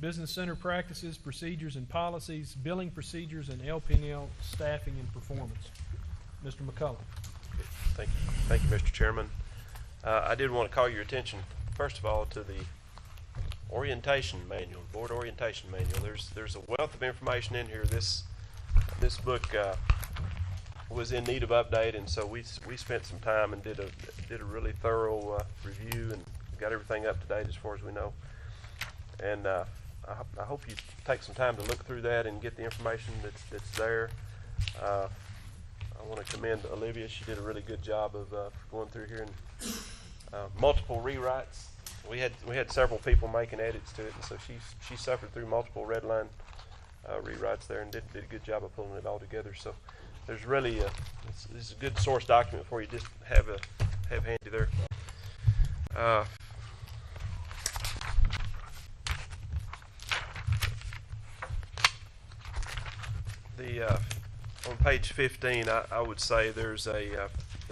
business center practices, procedures, and policies, billing procedures, and LP&L staffing and performance. Mr. McCullough. Thank you, Mr. Chairman. I did want to call your attention, first of all, to the orientation manual, board orientation manual. There's a wealth of information in here. This book was in need of update, and so we spent some time and did a really thorough review and got everything up to date as far as we know. And I hope you take some time to look through that and get the information that's there. I want to commend Olivia. She did a really good job of going through here and multiple rewrites. We had several people making edits to it, and so she suffered through multiple red line rewrites there and did a good job of pulling it all together. So there's really this is a good source document for you just have handy there. On page 15, I would say there's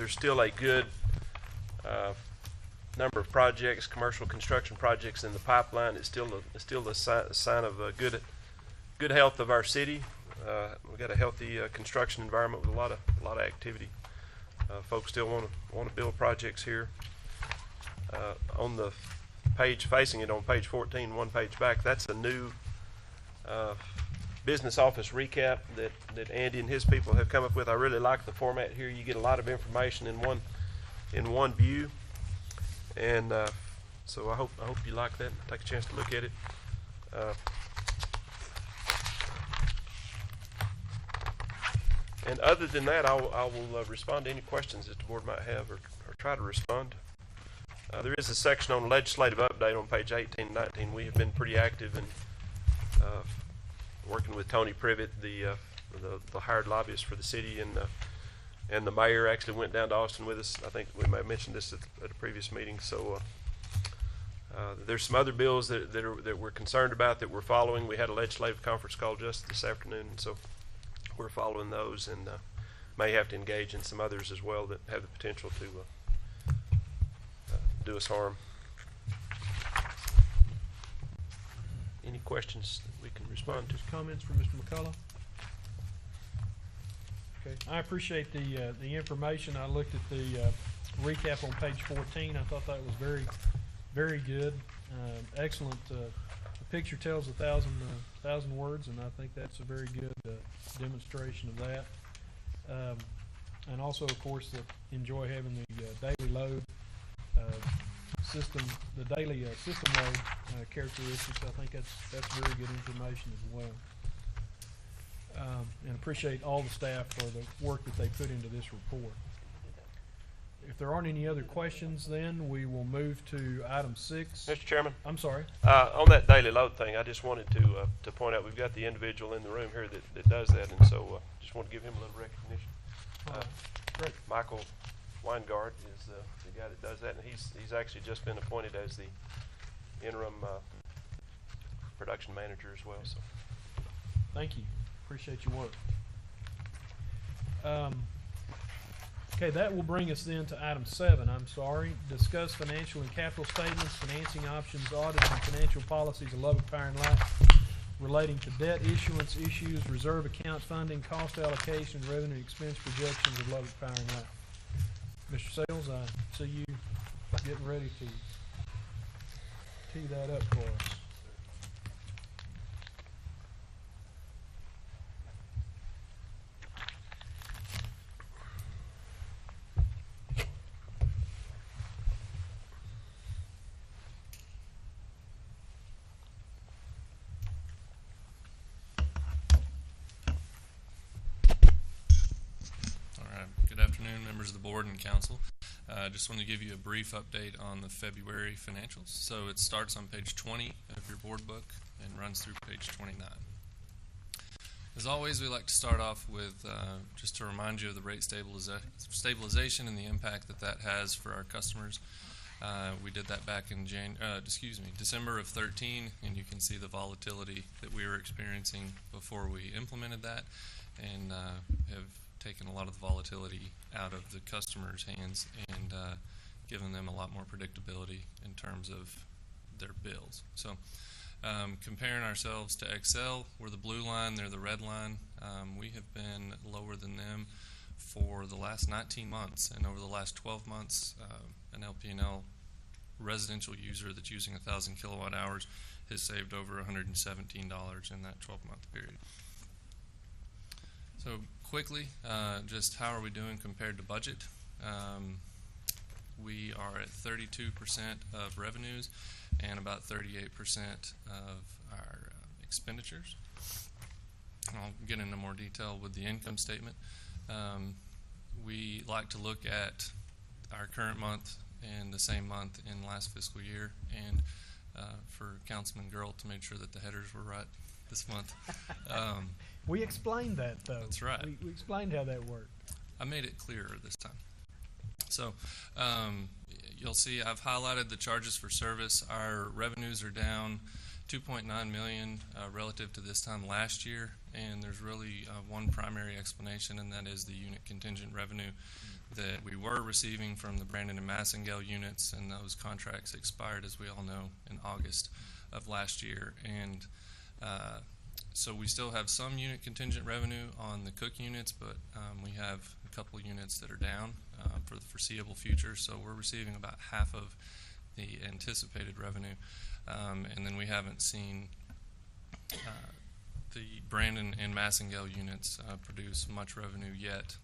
still a good number of projects, commercial construction projects in the pipeline. It's still a sign of good health of our city. We've got a healthy construction environment with a lot of activity. Folks still want to build projects here. On the page facing it, on page 14, one page back, that's a new business office recap that Andy and his people have come up with. I really like the format here. You get a lot of information in one view, and so I hope you like that. Take a chance to look at it. And other than that, I will respond to any questions that the board might have, or try to respond. There is a section on legislative update on page 18 and 19. We have been pretty active in working with Tony Privet, the hired lobbyist for the city, and the mayor actually went down to Austin with us. I think we might have mentioned this at a previous meeting. So there's some other bills that we're concerned about that we're following. We had a legislative conference call just this afternoon, and so we're following those, and may have to engage in some others as well that have the potential to do us harm. Any questions that we can respond to? Comments from Mr. McCullough? Okay, I appreciate the information. I looked at the recap on page 14. I thought that was very, very good. Excellent. The picture tells 1,000 words, and I think that's a very good demonstration of that. And also, of course, enjoy having the daily load system, the daily system load characteristics. I think that's very good information as well. And appreciate all the staff for the work that they put into this report. If there aren't any other questions, then we will move to item 6. Mr. Chairman? I'm sorry. On that daily load thing, I just wanted to point out we've got the individual in the room here that does that, and so just want to give him a little recognition. Great. Michael Weingart is the guy that does that, and he's actually just been appointed as the interim production manager as well. So, thank you. Appreciate your work. Okay, that will bring us then to item 7. Discuss financial and capital statements, financing options, audits, and financial policies of Lubbock Power and Light relating to debt issuance issues, reserve account funding, cost allocation, revenue expense projections of Lubbock Power and Light. Mr. Sales, I see you getting ready to tee that up for us. Members of the board and council. Just want to give you a brief update on the February financials. So it starts on page 20 of your board book and runs through page 29. As always, we like to start off with just to remind you of the rate stabilization and the impact that has for our customers. We did that back in December of 13, and you can see the volatility that we were experiencing before we implemented that, and have taken a lot of the volatility out of the customers' hands and given them a lot more predictability in terms of their bills. So Comparing ourselves to Excel, we're the blue line, they're the red line. We have been lower than them for the last 19 months, and over the last 12 months, an LP&L residential user that's using 1,000 kilowatt hours has saved over $117 in that 12-month period. So quickly, just how are we doing compared to budget? We are at 32% of revenues and about 38% of our expenditures. I'll get into more detail with the income statement. We like to look at our current month and the same month in last fiscal year, and for Councilman Girl to make sure that the headers were right this month. We explained that, though. That's right. We explained how that worked. I made it clearer this time. So you'll see I've highlighted the charges for service. Our revenues are down $2.9 million relative to this time last year, and there's really one primary explanation, and that is the unit contingent revenue that we were receiving from the Brandon and Massengale units, and those contracts expired, as we all know, in August of last year. And so we still have some unit contingent revenue on the Cook units, but we have a couple of units that are down for the foreseeable future. So we're receiving about half of the anticipated revenue, and then we haven't seen the Brandon and Massengale units produce much revenue yet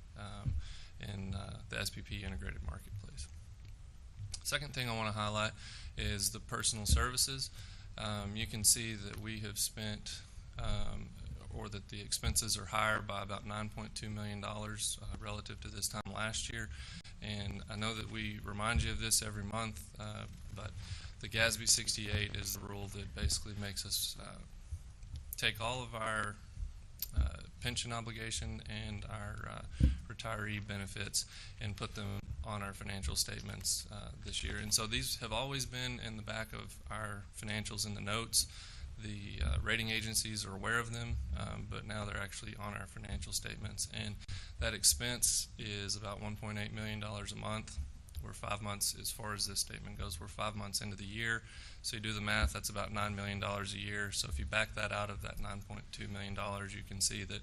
in the SPP integrated marketplace. Second thing I want to highlight is the personal services. You can see that we have spent or that the expenses are higher by about $9.2 million relative to this time last year. And I know that we remind you of this every month, but the GASB 68 is the rule that basically makes us take all of our pension obligation and our retiree benefits and put them on our financial statements this year. And so these have always been in the back of our financials in the notes. The rating agencies are aware of them, but now they're actually on our financial statements. And that expense is about $1.8 million a month. We're 5 months, as far as this statement goes, we're 5 months into the year. So you do the math, that's about $9 million a year. So if you back that out of that $9.2 million, you can see that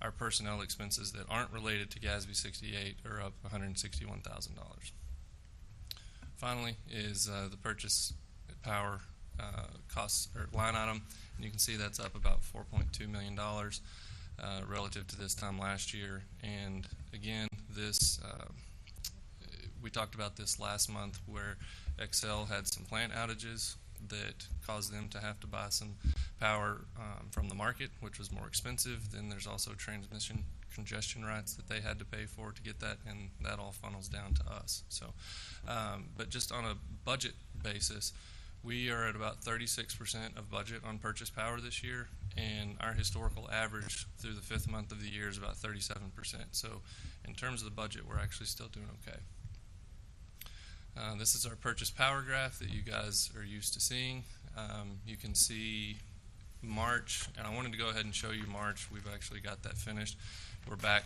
our personnel expenses that aren't related to GASB 68 are up $161,000. Finally is the purchase power costs or line item, and you can see that's up about $4.2 million relative to this time last year. And again, this we talked about this last month, where Excel had some plant outages that caused them to have to buy some power from the market, which was more expensive. Then there's also transmission congestion rights that they had to pay for to get that, and that all funnels down to us. So, but just on a budget basis, we are at about 36% of budget on purchase power this year, and our historical average through the 5th month of the year is about 37%. So in terms of the budget, we're actually still doing okay. This is our purchase power graph that you guys are used to seeing. You can see March, and I wanted to go ahead and show you March. We've actually got that finished. We're back.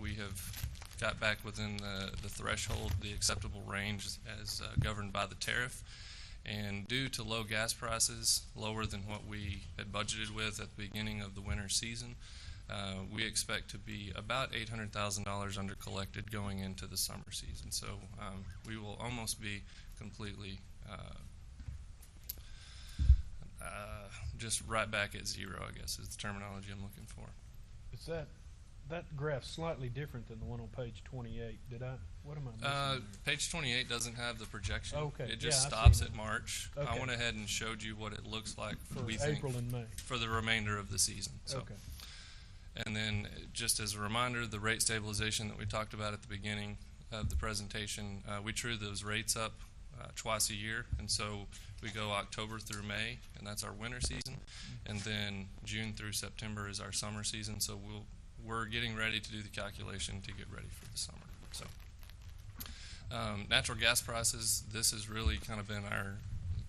We have got back within the threshold, the acceptable range as governed by the tariff. And due to low gas prices, lower than what we had budgeted with at the beginning of the winter season, we expect to be about $800,000 under collected going into the summer season. So we will almost be completely just right back at zero, I guess is the terminology I'm looking for. Is that graph slightly different than the one on page 28? What am I missing? Page 28 doesn't have the projection. Okay. It just Yeah, stops at March. Okay. I went ahead and showed you what it looks like For we think April and May. for the remainder of the season. So. Okay. And then just as a reminder, the rate stabilization that we talked about at the beginning of the presentation, we true those rates up twice a year. And so we go October through May, and that's our winter season. And then June through September is our summer season. So we're getting ready to do the calculation to get ready for the summer. So natural gas prices, this has really kind of been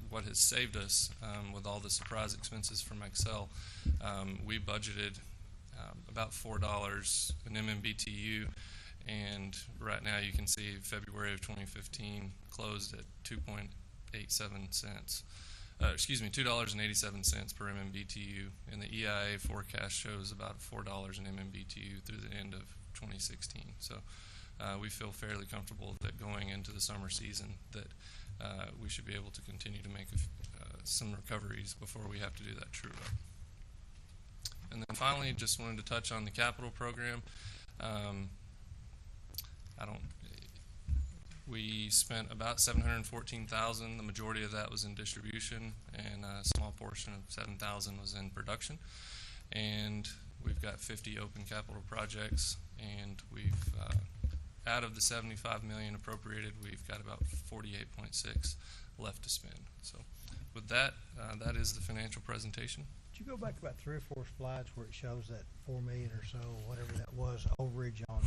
what has saved us with all the surprise expenses from Excel. We budgeted about $4 an MMBTU, and right now you can see February of 2015 closed at 2.87 cents $2.87 per MMBTU, and the EIA forecast shows about $4 an MMBTU through the end of 2016. So we feel fairly comfortable that going into the summer season that we should be able to continue to make some recoveries before we have to do that true up. And then finally, just wanted to touch on the capital program. We spent about $714,000. The majority of that was in distribution, and a small portion of $7,000 was in production. And we've got 50 open capital projects, and we've out of the $75 million appropriated, we've got about 48.6 left to spend. So, with that, that is the financial presentation. Could you go back about 3 or 4 slides where it shows that $4 million or so, whatever that was, overage on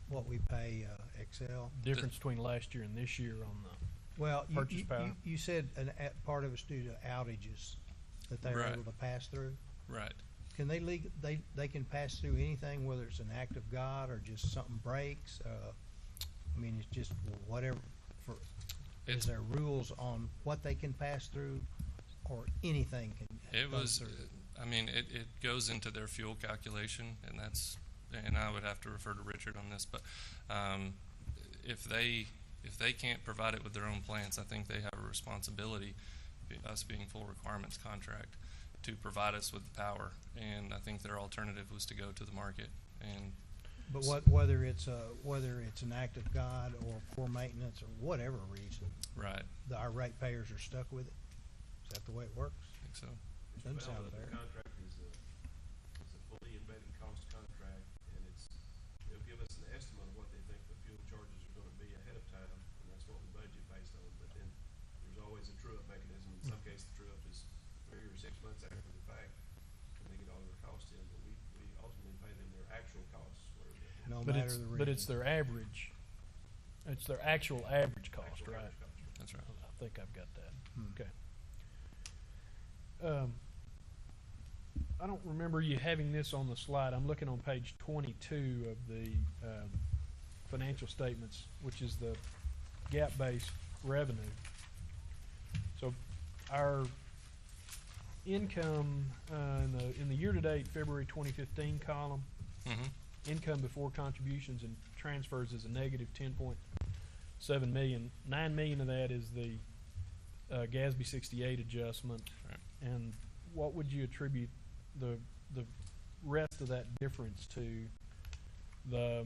what we pay Excel? Difference between last year and this year on the Well, purchase power. you said part of it's due to outages that they were Right. able to pass through. Right. Can they can pass through anything, whether it's an act of God or just something breaks? I mean, it's just whatever. Is there rules on what they can pass through, or anything can? go through? I mean, it goes into their fuel calculation, and I would have to refer to Richard on this, but if they can't provide it with their own plants, I think they have a responsibility, us being full requirements contract, to provide us with the power. And I think their alternative was to go to the market. But whether it's an act of God or poor maintenance or whatever reason, Right. our ratepayers are stuck with it. Is that the way it works? I think so. Doesn't sound The fair. contract is a fully embedded cost contract, and they'll give us an estimate of what they think the fuel charges are gonna be ahead of time, and that's what we budget based on. But then there's always a true-up mechanism. In some cases, the true-up is 3 or 6 months after the fact, when they get all their costs in, but we ultimately pay them their actual costs, whatever they No But matter it's, the but reason. it's their average. It's their actual average cost, actual right? average cost. That's right. I think I've got that. Okay. I don't remember you having this on the slide. I'm looking on page 22 of the financial statements, which is the gap-based revenue. So our income in the year-to-date February 2015 column, Mm-hmm. income before contributions and transfers is a negative 10.7 million. 9 million of that is the GASB 68 adjustment. Right. And what would you attribute the rest of that difference to? The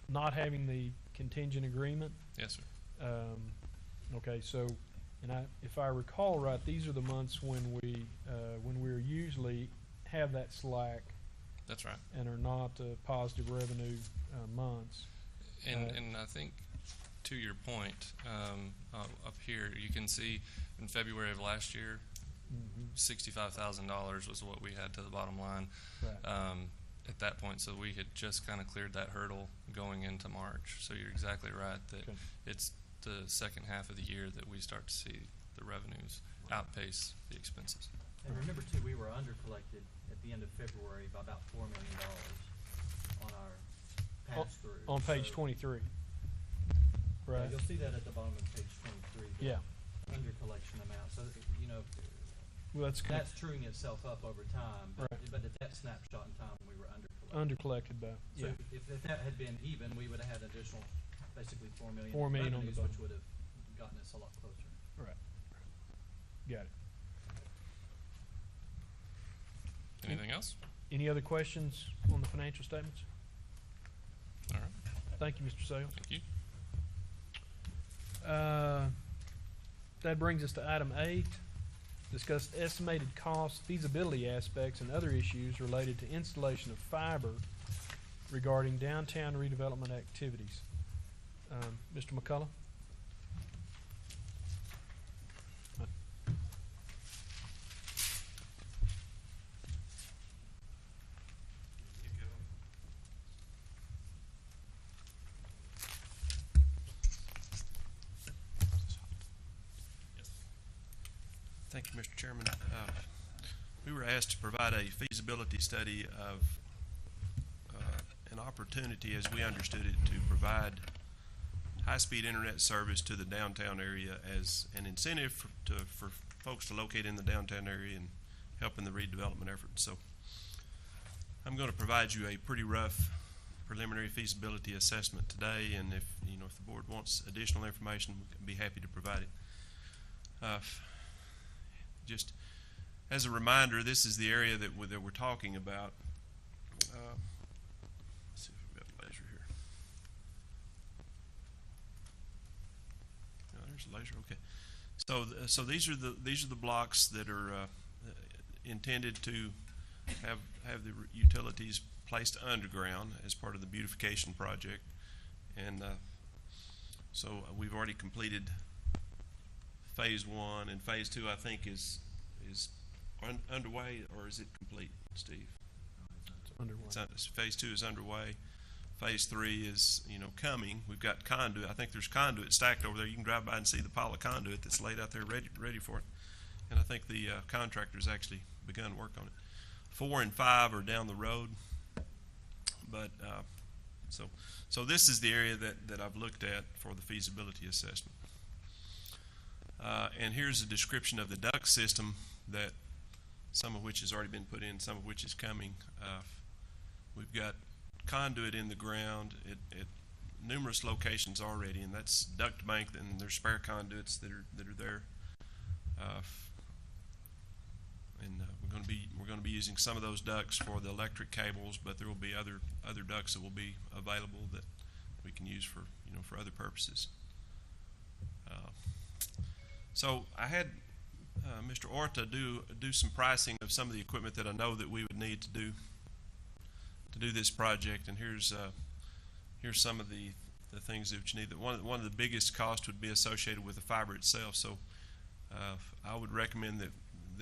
not having the contingent agreement? Yes, sir. Okay, so, if I recall right, these are the months when we're usually have that slack That's right. and are not positive revenue months. And I think, to your point, up here, you can see in February of last year, $65,000 was what we had to the bottom line Right. at that point. So we had just kind of cleared that hurdle going into March. So you're exactly right that Okay. it's the second half of the year that we start to see the revenues outpace the expenses. And remember too, we were under collected at the end of February by about $4 million on our pass-through. On page So, 23. yeah, Right. you'll see that at the bottom of page 23. the Yeah. Under collection amount, so that, Well, that's that's truing itself up over time, but, Right. but at that snapshot in time, we were under collected. under-collected by, So yeah. if that had been even, we would have had additional, basically $4 million. 4 million on the revenues, bottom. which would have gotten us a lot closer. Right. Got it. Anything else? Any other questions on the financial statements? All right. Thank you, Mr. Sales. Thank you. That brings us to item 8, discuss estimated cost, feasibility aspects, and other issues related to installation of fiber regarding downtown redevelopment activities. Mr. McCullough? Thank you, Mr. Chairman. We were asked to provide a feasibility study of an opportunity, as we understood it, to provide high-speed internet service to the downtown area as an incentive for folks to locate in the downtown area and help in the redevelopment effort. So I'm going to provide you a pretty rough preliminary feasibility assessment today, and if the board wants additional information, we'd be happy to provide it. Just as a reminder, this is the area that we're talking about. Let's see if we've got a laser here. No, there's a laser. Okay. So these are the blocks that are intended to have the utilities placed underground as part of the beautification project, and so we've already completed phase 1, and phase 2 I think is underway, or is it complete, Steve? It's underway. Phase 2 is underway. Phase 3 is coming. We've got conduit. I think there's conduit stacked over there. You can drive by and see the pile of conduit that's laid out there ready for it. And I think the contractor's actually begun work on it. 4 and 5 are down the road. But so this is the area that I've looked at for the feasibility assessment. And here's a description of the duct system, that some of which has already been put in, some of which is coming. We've got conduit in the ground at numerous locations already, and that's duct bank, and there's spare conduits that are there. And we're going to be using some of those ducts for the electric cables, but there will be other ducts that will be available that we can use for for other purposes. So I had Mr. Orta do some pricing of some of the equipment that I know that we would need to do this project, and here's some of the things that you need. One of the biggest costs would be associated with the fiber itself. So I would recommend that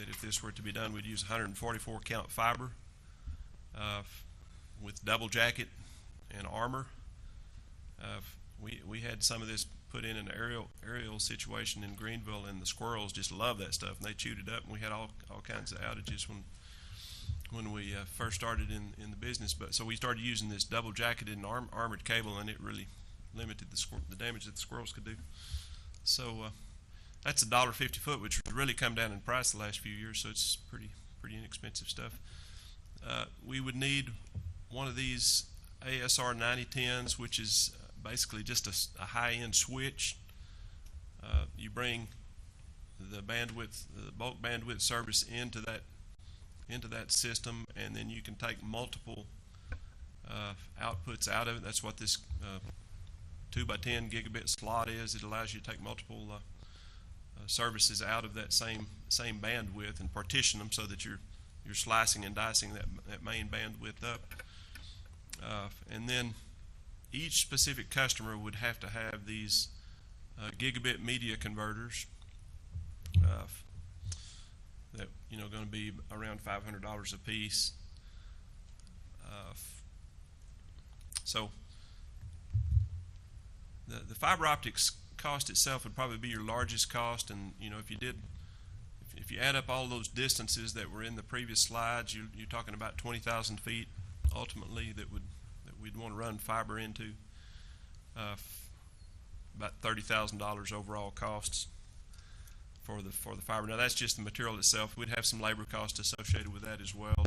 if this were to be done, we'd use 144 count fiber with double jacket and armor. We had some of this put in an aerial situation in Greenville, and the squirrels just love that stuff, and they chewed it up, and we had all kinds of outages when we first started in the business. But so we started using this double jacketed and armored cable, and it really limited the damage that the squirrels could do. So that's $1.50 a foot, which has really come down in price the last few years, so it's pretty inexpensive stuff. We would need one of these ASR 9010s, which is basically just a high-end switch. You bring the bulk bandwidth service into that system, and then you can take multiple outputs out of it. That's what this 2x10 gigabit slot is. It allows you to take multiple services out of that same bandwidth and partition them so that you're slicing and dicing that main bandwidth up. And then each specific customer would have to have these gigabit media converters that going to be around $500 a piece. So the fiber optics cost itself would probably be your largest cost, and if you add up all those distances that were in the previous slides, you're talking about 20,000 feet ultimately that we'd want to run fiber into. About $30,000 overall costs for the fiber. Now that's just the material itself. We'd have some labor costs associated with that as well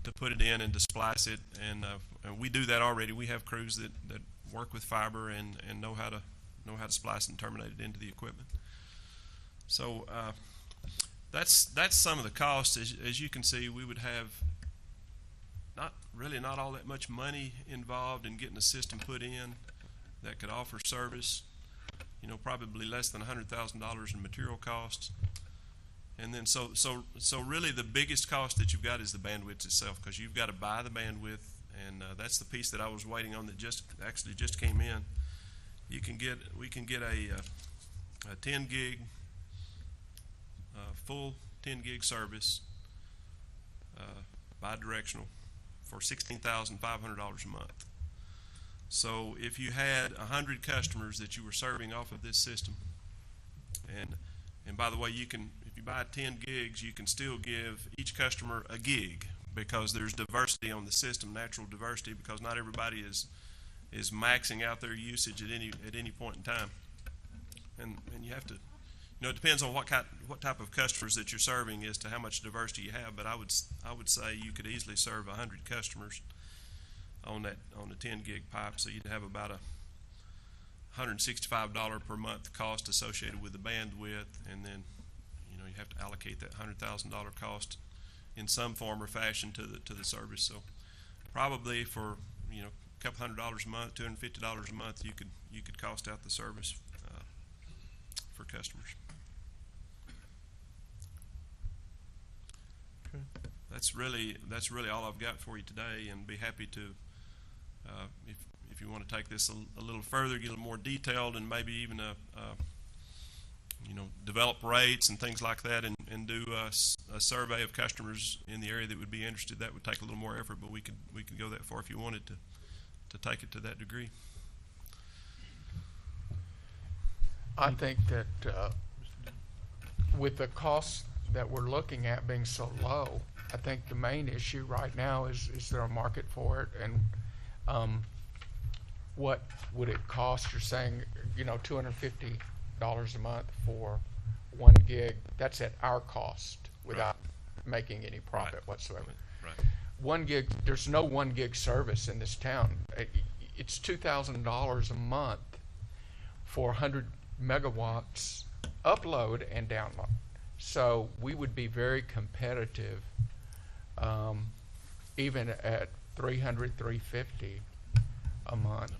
to put it in and to splice it, and we do that already. We have crews that work with fiber and know how to splice and terminate it into the equipment. So that's some of the costs. As you can see, we would have not all that much money involved in getting a system put in that could offer service. Probably less than $100,000 in material costs. And then so really the biggest cost that you've got is the bandwidth itself, because you've got to buy the bandwidth, and that's the piece that I was waiting on that just came in. We can get a 10 gig full 10 gig service bi-directional for $16,500 a month. So if you had 100 customers that you were serving off of this system, and by the way, if you buy 10 gigs, you can still give each customer a gig, because there's diversity on the system, natural diversity, because not everybody is is maxing out their usage at any point in time. And you have to, it depends on what type of customers that you're serving as to how much diversity you have. But I would say you could easily serve 100 customers on the 10 gig pipe. So you'd have about a $165 per month cost associated with the bandwidth, and then you have to allocate that $100,000 cost in some form or fashion to the service. So probably for a couple $100 a month, $250 a month, you could cost out the service for customers. Okay. That's really all I've got for you today, and be happy to if you want to take this a little further, get a little more detailed, and maybe even develop rates and things like that, and do a survey of customers in the area that would be interested. That would take a little more effort, but we could go that far if you wanted to take it to that degree. I think that with the costs that we're looking at being so low, I think the main issue right now is there a market for it, and what would it cost? You're saying $250 a month for 1 gig. That's at our cost without making any profit whatsoever. Right. 1 gig. There's no 1 gig service in this town. It's $2,000 a month for 100 megawatts upload and download. So we would be very competitive, even at $300, $350 a month.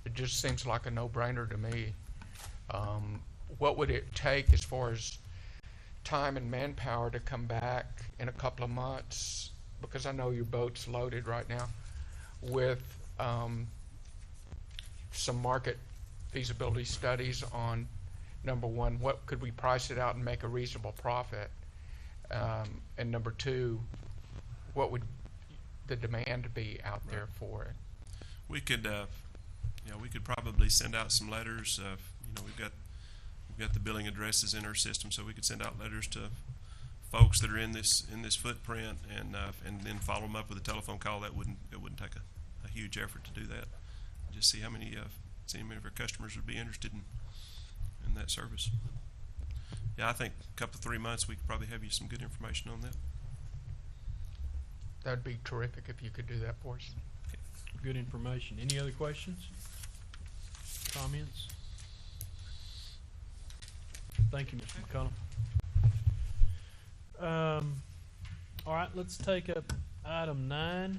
It just seems like a no-brainer to me. What would it take as far as time and manpower to come back in a couple of months? Because I know your boat's loaded right now with some market feasibility studies on, number one, what could we price it out and make a reasonable profit? And number two, what would the demand be out there for it? We could probably send out some letters. We've got the billing addresses in our system, so we could send out letters to folks that are in this footprint, and then follow them up with a telephone call. It wouldn't take a huge effort to do that. Just see how many of our customers would be interested in that service. Yeah, I think a couple of 3 months we could probably have you some good information on that. That'd be terrific if you could do that for us. Good information. Any other questions? Comments? Thank you, Mr. McCollum. All right, let's take up item 9.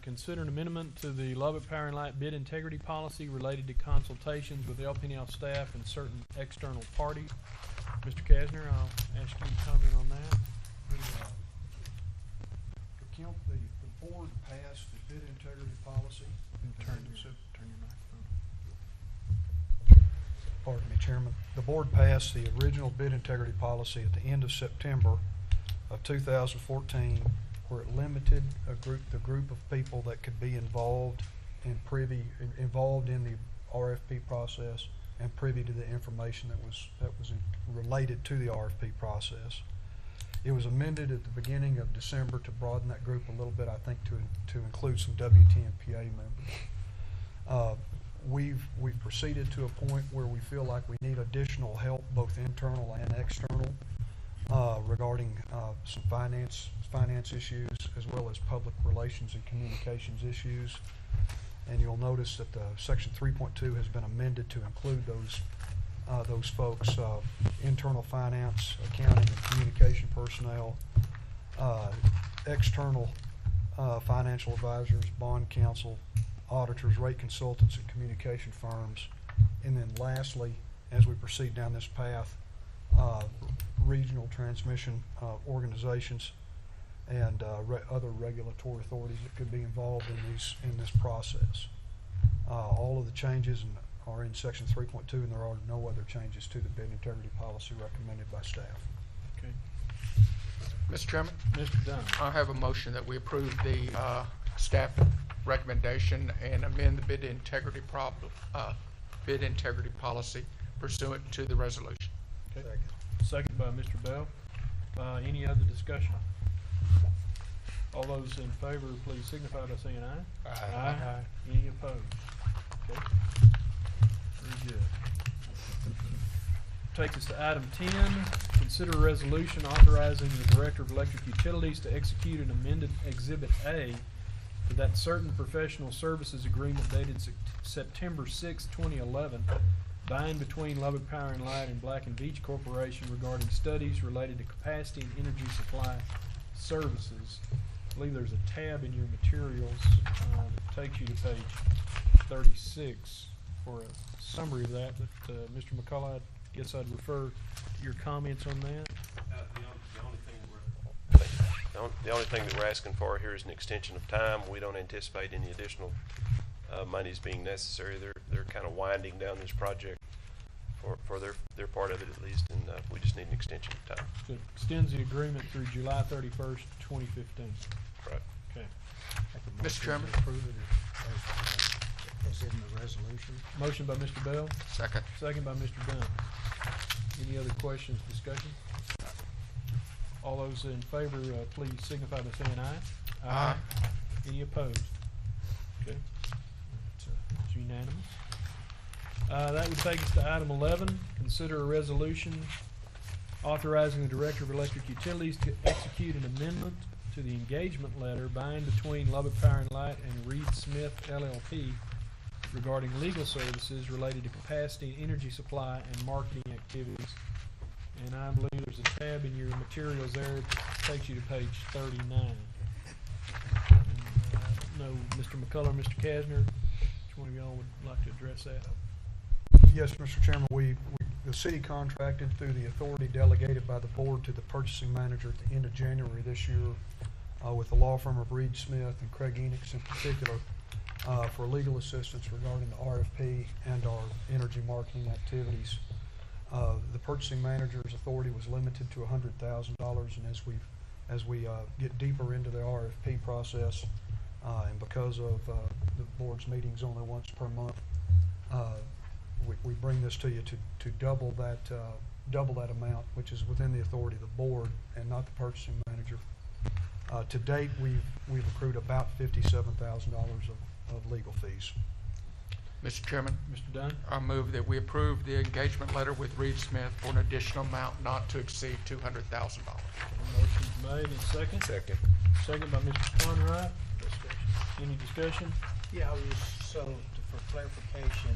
Consider an amendment to the Lubbock Power and Light bid integrity policy related to consultations with LP&L staff and certain external parties. Mr. Kasner, I'll ask you to comment on that. The board passed the bid integrity policy. Turn your microphone. Pardon me, Chairman. The board passed the original bid integrity policy at the end of September of 2014, where it limited the group of people that could be involved in the RFP process and privy to the information that was related to the RFP process. It was amended at the beginning of December to broaden that group a little bit, I think, to include some WTMPA members. We've proceeded to a point where we feel like we need additional help, both internal and external, regarding some finance issues, as well as public relations and communications issues. And you'll notice that section 3.2 has been amended to include those folks: internal finance, accounting, and communication personnel, external financial advisors, bond counsel, auditors, rate consultants, and communication firms. And then lastly, as we proceed down this path, regional transmission organizations and other regulatory authorities that could be involved in this process. All of the changes are in section 3.2, and there are no other changes to the bid integrity policy recommended by staff. Okay. Mr. Chairman, Mr. Dunn. I have a motion that we approve the staff recommendation and amend the bid integrity policy pursuant to the resolution. Okay. Second by Mr. Bell. Any other discussion? All those in favor, please signify by saying aye. Aye. Any opposed? Okay. Very good. Takes us to item 10, consider a resolution authorizing the Director of Electric Utilities to execute an amended Exhibit A to that certain professional services agreement dated September 6, 2011, by and between Lubbock Power and Light and Black and Veatch Corporation regarding studies related to capacity and energy supply services. I believe there's a tab in your materials that takes you to page 36 for a summary of that. But Mr. McCullough, I guess I'd refer to your comments on that. The only thing that we're asking for here is an extension of time. We don't anticipate any additional monies being necessary. They're kind of winding down this project for their part of it at least, and we just need an extension of time. So it extends the agreement through July 31st, 2015. Right. Okay. Mr. Chairman. Approve it as in the resolution. Motion by Mr. Bell, Second. second by Mr. Dunn. Any other questions, discussion? All those in favor, please signify by saying aye. Aye. Any opposed? Okay. It's unanimous. That would take us to item 11, consider a resolution authorizing the Director of Electric Utilities to execute an amendment to the engagement letter by and between Lubbock Power and Light and Reed Smith LLP regarding legal services related to capacity, energy supply, and marketing activities. And I believe there's a tab in your materials there that takes you to page 39. And, I don't know, Mr. McCullough, Mr. Kasner, which one of y'all would like to address that? Yes, Mr. Chairman, the city contracted through the authority delegated by the board to the purchasing manager at the end of January this year with the law firm of Reed Smith and Craig Enix in particular for legal assistance regarding the RFP and our energy marketing activities. The purchasing manager's authority was limited to $100,000, and as we get deeper into the RFP process, and because of the board's meetings only once per month, we bring this to you to double that amount, which is within the authority of the board and not the purchasing manager. To date, we've accrued about $57,000 of legal fees. Mr. Chairman, Mr. Dunn? I move that we approve the engagement letter with Reed Smith for an additional amount not to exceed $200,000. Motion's made and second. Second. Second by Mr. Conrad. Any discussion? Yeah, I was for clarification,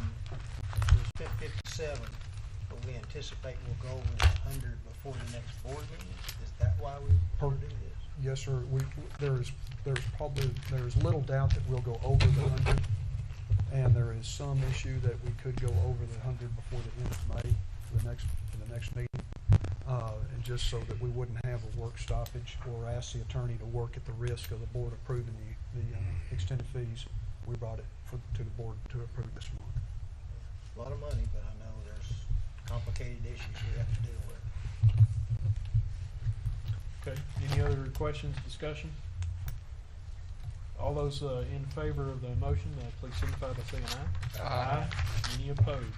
we spent 57, but we anticipate we'll go over 100 before the next board meeting. Is that why we do this? Yes, sir. There's little doubt that we'll go over the 100, and there is some issue that we could go over the 100 before the end of May for the next meeting, and just so that we wouldn't have a work stoppage or ask the attorney to work at the risk of the board approving the extended fees. We brought it to the board to approve this month. A lot of money, but I know there's complicated issues we have to deal with. Okay. Any other questions, discussion? All those in favor of the motion, please signify by saying aye. Aye. Any opposed?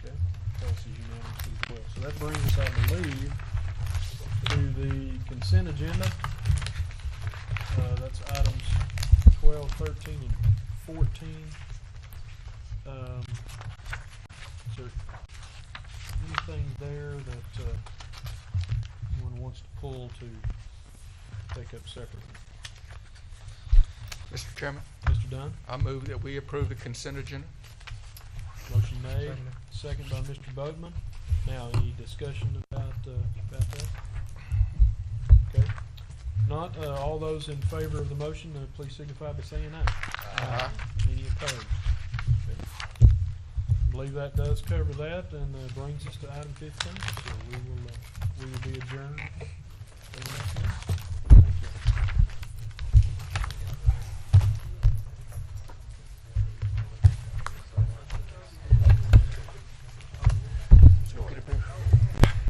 Okay. Passes unanimously as well. So that brings us, I believe, to the consent agenda. That's items 12, 13, and 14. Is there anything there that anyone wants to pull to take up separately? Mr. Chairman, Mr. Dunn? I move that we approve the consent agenda. Motion made, second by Mr. Boatman. Now, any discussion about that? Okay. Not, all those in favor of the motion, please signify by saying aye. Aye. Any opposed? Okay. I believe that does cover that, and brings us to item 15. So we will be adjourned.